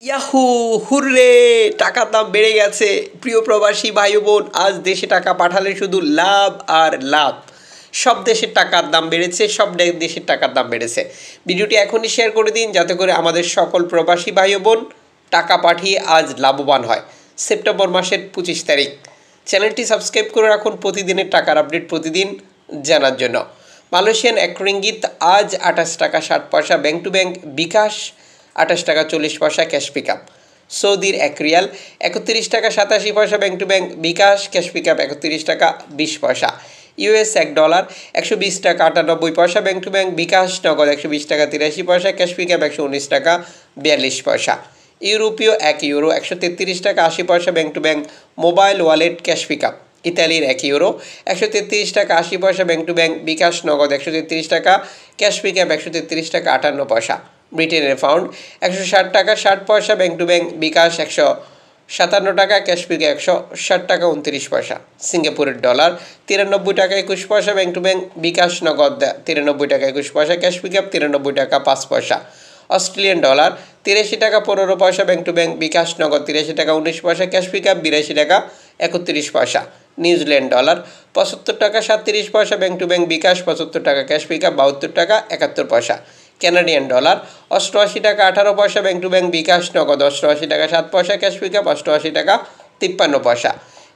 Yahoo! Hurray! টাকার দাম বেড়ে গেছে। প্রিয় প্রবাসী ভাই ও বোন, আজ দেশে টাকা পাঠালে শুধু লাভ আর লাভ। সব দেশের টাকার দাম বেড়েছে, সব দেশের টাকার দাম বেড়েছে। ভিডিওটি এখনই শেয়ার করে দিন যাতে করে আমাদের সকল প্রবাসী ভাই ও বোন টাকা পাঠিয়ে আজ লাভবান হয়। সেপ্টেম্বর মাসের 25 তারিখ। চ্যানেলটি সাবস্ক্রাইব করে রাখুন প্রতিদিনের টাকার আপডেট প্রতিদিন জানার জন্য। মালয়েশিয়ান এক রিঙ্গিত আজ 28 টাকা 60 পয়সা ব্যাংক টু ব্যাংক বিকাশ, 28 টাকা 40 পয়সা ক্যাশ পিকআপ। সৌদির এক রিয়াল 31 টাকা 87 পয়সা bank to bank bKash, cash pickup 31 টাকা 20 পয়সা। ইউএস $1 120 টাকা 98 পয়সা ব্যাংক টু ব্যাংক বিকাশ, নগদ 120 টাকা 83 পয়সা ক্যাশ পিকআপ 119 টাকা 42 পয়সা। ইউরোপীয় €1 133 টাকা 80 পয়সা bank to bank mobile wallet cash pickup. ইতালির €1 133 টাকা 80 পয়সা ব্যাংক টু ব্যাংক বিকাশ, নগদ 133 টাকা ক্যাশ পিকআপ 133 টাকা 58 পয়সা। ব্রিটেনের পাউন্ড 160 টাকা 60 পয়সা ব্যাংক টু ব্যাংক বিকাশ, 157 টাকা ক্যাশ পিকআপ 160 টাকা 29 পয়সা। সিঙ্গাপুরের ডলার 93 টাকা 21 পয়সা ব্যাংক টু ব্যাংক বিকাশ, নগদ 93 টাকা 21 পয়সা ক্যাশ পিকআপ 93 টাকা 5 পয়সা। অস্ট্রেলিয়ান ডলার 83 টাকা 15 পয়সা ব্যাংক টু ব্যাংক বিকাশ, নগদ 83 টাকা 19 পয়সা ক্যাশ পিকআপ 82 টাকা 31 পয়সা। নিউজিল্যান্ড ডলার 75 টাকা 37 পয়সা ব্যাংক টু ব্যাংক বিকাশ, 75 টাকা ক্যাশ পিকআপ 72 টাকা 71 পয়সা। কানাডিয়ান ডলার 88 টাকা 18 পয়সা ব্যাংক টু ব্যাংক বিকাশ, নগদ 88 টাকা 7 পয়সা ক্যাশ পিকআপ 88 টাকা 53 পয়সা।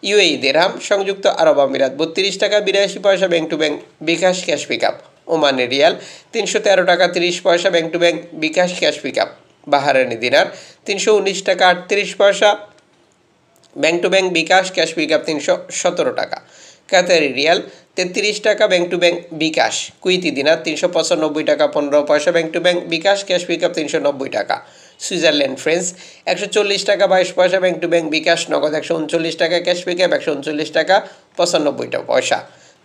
ইউএই দিরহাম সংযুক্ত আরব আমিরাত 32 টাকা 82 পয়সা bank to bank bKash, cash pickup. ওমানের রিয়াল 313 টাকা 30 পয়সা bank to bank bKash, cash pickup. Bahraini দিনার 319 টাকা 38 পয়সা bank to bank bKash, cash pickup 317 টাকা। কাতারি রিয়াল 33 টাকা bank to bank bKash. Kuwaiti দিনার 395 টাকা 15 পয়সা bank to bank bKash, cash pickup 390 টাকা। সুইজারল্যান্ড ফ্রেন্স 140 টাকা 22 পয়সা ব্যাংক টু ব্যাংক বিকাশ, নগদ 139 টাকা ক্যাশ পিকআপ 139 টাকা 95 পয়সা।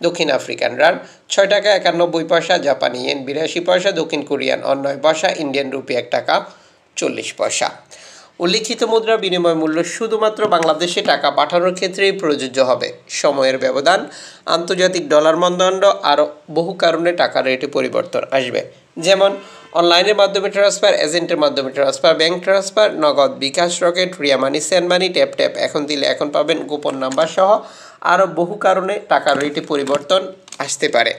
দক্ষিণ আফ্রিকান রান 6 টাকা 91 পয়সা, জাপানি ইয়েন 82 পয়সা, দক্ষিণ কোরিয়ান ওয়ান 9 পয়সা, ইন্ডিয়ান রুপি 1 টাকা 40 পয়সা। উল্লিখিত মুদ্রা বিনিময় মূল্য শুধুমাত্র বাংলাদেশে টাকা পাঠানোর ক্ষেত্রেই প্রযোজ্য হবে। সময়ের ব্যবধান, আন্তর্জাতিক ডলার মানদণ্ড আরও বহু কারণে টাকার রেটে পরিবর্তন আসবে, যেমন অনলাইনের মাধ্যমে ট্রান্সফার, এজেন্টের মাধ্যমে ট্রান্সফার, ব্যাংক ট্রান্সফার, নগদ, বিকাশ, রকেট, রিয়া মানি, সেন্ড মানি, ট্যাপ ট্যাপ, এখন দিলে এখন পাবেন, গোপন নাম্বার সহ আরও বহু কারণে টাকার রেটে পরিবর্তন আসতে পারে।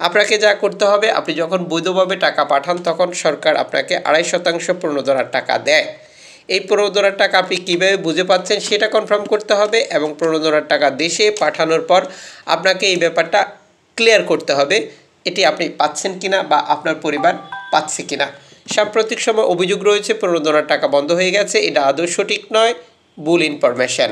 আপনাকে যা করতে হবে, আপনি যখন বৈধভাবে টাকা পাঠান তখন সরকার আপনাকে 2.5% প্রণোদনার টাকা দেয়। এই প্রণোদনার টাকা আপনি কীভাবে বুঝে পাচ্ছেন সেটা কনফার্ম করতে হবে, এবং প্রণোদনার টাকা দেশে পাঠানোর পর আপনাকে এই ব্যাপারটা ক্লিয়ার করতে হবে এটি আপনি পাচ্ছেন কিনা বা আপনার পরিবার পাচ্ছে কিনা। সাম্প্রতিক সময় অভিযোগ রয়েছে প্রণোদনার টাকা বন্ধ হয়ে গেছে, এটা আদৌ সঠিক নয়, ভুল ইনফরমেশন।